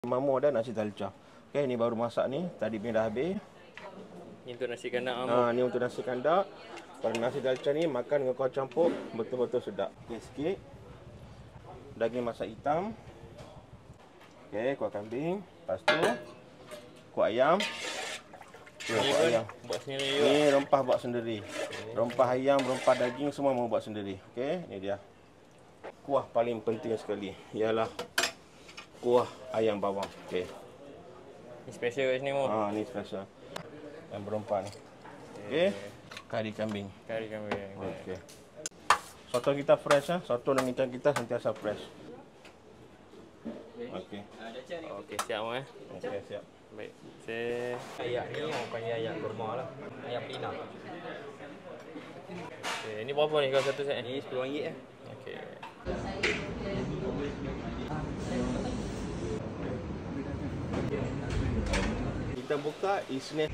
Mamu ada nasi dalca. Okey, ni baru masak ni. Tadi punya dah habis. Ni untuk nasi kandak Mamu. Ni untuk nasi kandak. Kalau nasi dalca ni makan dengan kuah campur betul-betul sedap. Okey, sikit. Daging masak hitam. Okey, kuah kambing. Lepas tu kuah ayam. Ni pun ayam buat sendiri juga. Ni rempah buat sendiri. Rempah ayam, rempah daging semua mau buat sendiri. Okey, ni dia. Kuah paling penting sekali ialah kuah ayam bawang. Okey. Ni special kat sini Mamu. Ni special. Yang berempah ni. Okey. Kari kambing. Kari kambing. Okey. Soto kita fresh Soto dan ikan kita sentiasa fresh. Okey. Okey, siap Mamu Okey, siap. Baik. Saya Ayak ni orang panggil ayak kurma lah. Ayak pina. okey, ni berapa ni kalau satu set ni? Ni RM10 lah. Okey. Kita buka Isnin